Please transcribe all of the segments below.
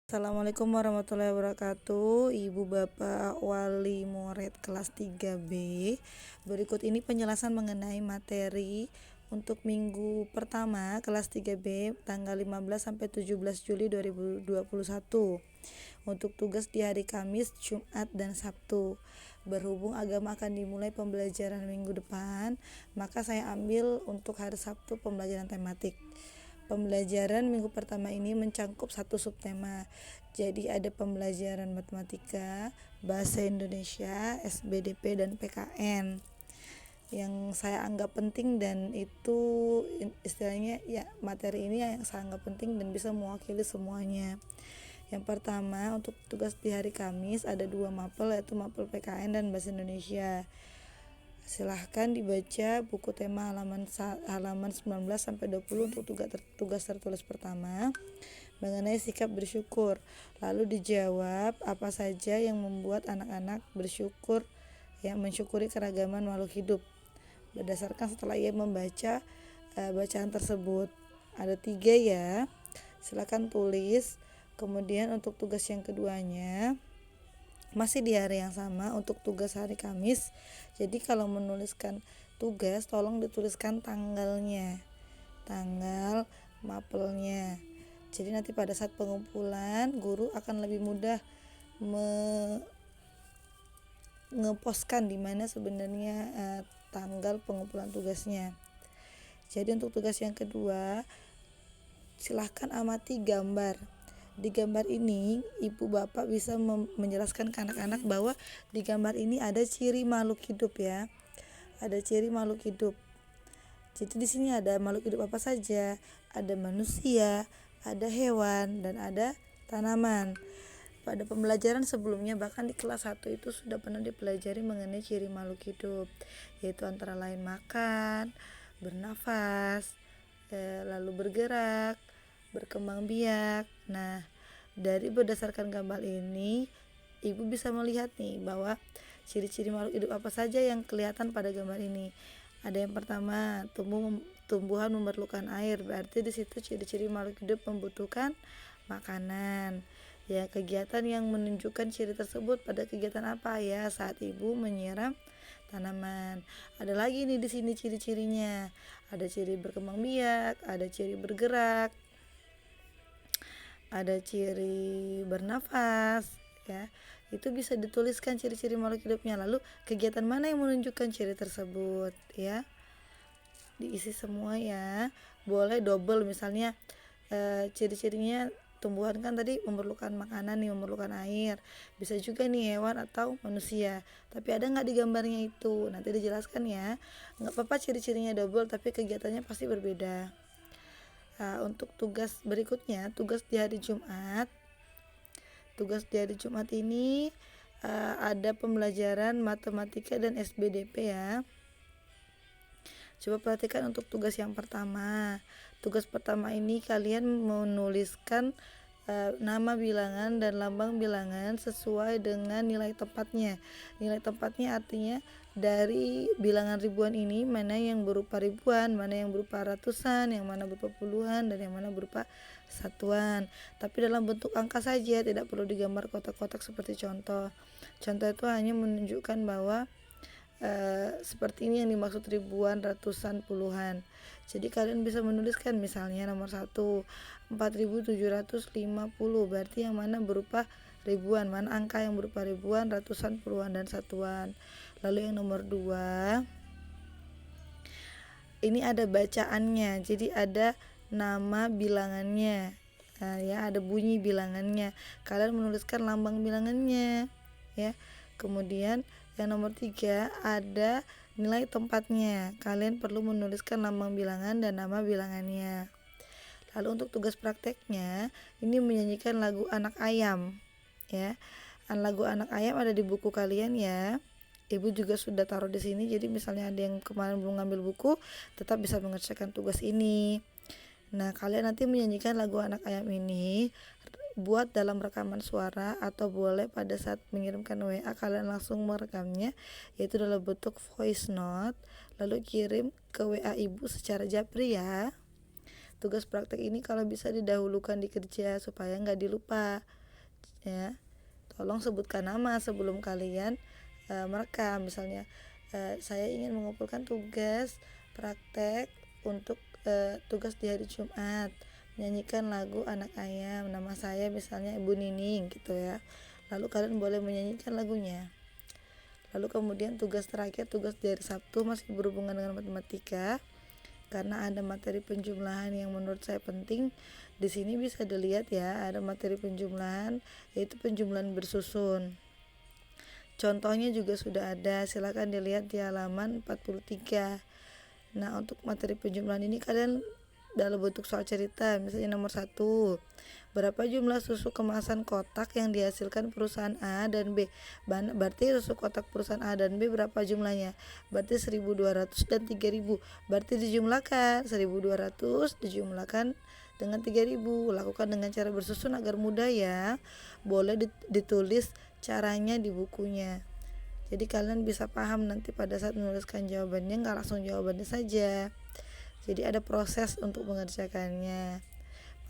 Assalamualaikum warahmatullahi wabarakatuh. Ibu Bapak Wali Murid kelas 3B. Berikut ini penjelasan mengenai materi untuk minggu pertama kelas 3B tanggal 15 sampai 17 Juli 2021. Untuk tugas di hari Kamis, Jumat, dan Sabtu. Berhubung agama akan dimulai pembelajaran minggu depan, maka saya ambil untuk hari Sabtu pembelajaran tematik. Pembelajaran minggu pertama ini mencangkup satu subtema. Jadi ada pembelajaran matematika, bahasa Indonesia, SBDP, dan PKN. Yang saya anggap penting dan itu istilahnya ya materi ini yang saya anggap penting dan bisa mewakili semuanya. Yang pertama, untuk tugas di hari Kamis ada 2 mapel, yaitu mapel PKN dan bahasa Indonesia. Silahkan dibaca buku tema halaman 19 sampai 20 untuk tugas tertulis pertama mengenai sikap bersyukur. Lalu dijawab apa saja yang membuat anak-anak bersyukur, mensyukuri keragaman makhluk hidup. Berdasarkan setelah ia membaca bacaan tersebut. Ada 3 ya. Silakan tulis. Kemudian untuk tugas yang keduanya masih di hari yang sama untuk tugas hari Kamis. Jadi kalau menuliskan tugas tolong dituliskan tanggalnya, tanggal mapelnya. Jadi nanti pada saat pengumpulan guru akan lebih mudah ngepostkan di mana sebenarnya tanggal pengumpulan tugasnya. Jadi untuk tugas yang kedua silahkan amati gambar. Di gambar ini ibu bapak bisa menjelaskan ke anak-anak bahwa di gambar ini ada ciri makhluk hidup ya. Ada ciri makhluk hidup. Jadi di sini ada makhluk hidup apa saja? Ada manusia, ada hewan, dan ada tanaman. Pada pembelajaran sebelumnya bahkan di kelas 1 itu sudah pernah dipelajari mengenai ciri makhluk hidup, yaitu antara lain makan, bernafas, lalu bergerak, berkembang biak. Nah, dari berdasarkan gambar ini ibu bisa melihat nih bahwa ciri-ciri makhluk hidup apa saja yang kelihatan pada gambar ini. Ada yang pertama, tumbuhan memerlukan air, berarti di situ ciri-ciri makhluk hidup membutuhkan makanan. Ya, kegiatan yang menunjukkan ciri tersebut pada kegiatan apa ya? Saat ibu menyiram tanaman. Ada lagi nih di sini ciri-cirinya. Ada ciri berkembang biak, ada ciri bergerak, ada ciri bernafas ya. Itu bisa dituliskan ciri-ciri makhluk hidupnya. Lalu kegiatan mana yang menunjukkan ciri tersebut ya. Diisi semua ya. Boleh double misalnya ciri-cirinya tumbuhan kan tadi memerlukan makanan nih, memerlukan air. Bisa juga nih hewan atau manusia. Tapi ada nggak di gambarnya itu? Nanti dijelaskan ya. Nggak apa-apa ciri-cirinya double tapi kegiatannya pasti berbeda. Untuk tugas berikutnya, tugas di hari Jumat. Tugas di hari Jumat ini ada pembelajaran matematika dan SBDP ya. Coba perhatikan untuk tugas yang pertama. Tugas pertama ini kalian menuliskan nama bilangan dan lambang bilangan sesuai dengan nilai tempatnya. Nilai tempatnya artinya dari bilangan ribuan ini mana yang berupa ribuan, mana yang berupa ratusan, yang mana berupa puluhan, dan yang mana berupa satuan. Tapi dalam bentuk angka saja, tidak perlu digambar kotak-kotak seperti contoh. Contoh itu hanya menunjukkan bahwa seperti ini yang dimaksud ribuan, ratusan, puluhan. Jadi kalian bisa menuliskan misalnya nomor 1 4750, berarti yang mana berupa ribuan, mana angka yang berupa ribuan, ratusan, puluhan, dan satuan. Lalu yang nomor 2 ini ada bacaannya, jadi ada nama bilangannya ya, ada bunyi bilangannya. Kalian menuliskan lambang bilangannya ya. Kemudian yang nomor 3 ada nilai tempatnya. Kalian perlu menuliskan lambang bilangan dan nama bilangannya. Lalu untuk tugas prakteknya ini menyanyikan lagu Anak Ayam ya. Lagu Anak Ayam ada di buku kalian ya. Ibu juga sudah taruh di sini, jadi misalnya ada yang kemarin belum ngambil buku tetap bisa mengerjakan tugas ini. Nah, kalian nanti menyanyikan lagu Anak Ayam ini buat dalam rekaman suara atau boleh pada saat mengirimkan WA kalian langsung merekamnya, yaitu dalam bentuk voice note, lalu kirim ke WA ibu secara japri ya. Tugas praktek ini kalau bisa didahulukan di kerja supaya nggak dilupa. ya. Tolong sebutkan nama sebelum kalian merekam. Misalnya saya ingin mengumpulkan tugas praktek untuk tugas di hari Jumat, menyanyikan lagu Anak Ayam, nama saya misalnya Ibu Nining gitu ya. Lalu kalian boleh menyanyikan lagunya. Lalu kemudian tugas terakhir, tugas dari Sabtu masih berhubungan dengan matematika. Karena ada materi penjumlahan yang menurut saya penting. Di sini bisa dilihat ya, ada materi penjumlahan yaitu penjumlahan bersusun. Contohnya juga sudah ada, silakan dilihat di halaman 43. Nah, untuk materi penjumlahan ini kalian dalam bentuk soal cerita. Misalnya nomor 1, berapa jumlah susu kemasan kotak yang dihasilkan perusahaan A dan B? Berarti susu kotak perusahaan A dan B berapa jumlahnya? Berarti 1200 dan 3000. Berarti dijumlahkan 1200 dijumlahkan dengan 3000. Lakukan dengan cara bersusun agar mudah ya. Boleh ditulis caranya di bukunya. Jadi kalian bisa paham nanti pada saat menuliskan jawabannya, nggak langsung jawabannya saja. Jadi ada proses untuk mengerjakannya.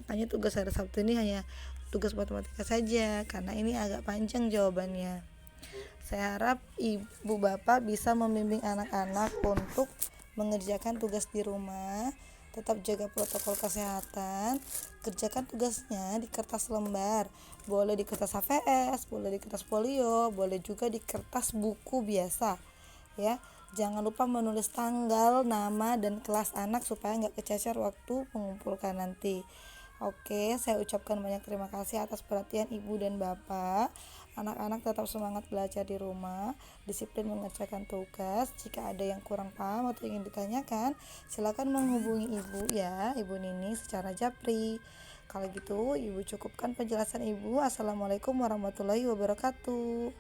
Makanya tugas hari Sabtu ini hanya tugas matematika saja, karena ini agak panjang jawabannya. Saya harap ibu bapak bisa membimbing anak-anak untuk mengerjakan tugas di rumah. Tetap jaga protokol kesehatan. Kerjakan tugasnya di kertas lembar. Boleh di kertas HVS, boleh di kertas folio, boleh juga di kertas buku biasa. Ya, jangan lupa menulis tanggal, nama, dan kelas anak supaya nggak kececer waktu mengumpulkan nanti. Oke, saya ucapkan banyak terima kasih atas perhatian ibu dan bapak. Anak-anak tetap semangat belajar di rumah, disiplin mengerjakan tugas. Jika ada yang kurang paham atau ingin ditanyakan, silakan menghubungi ibu ya, Ibu Nini secara japri. Kalau gitu, ibu cukupkan penjelasan ibu. Assalamualaikum warahmatullahi wabarakatuh.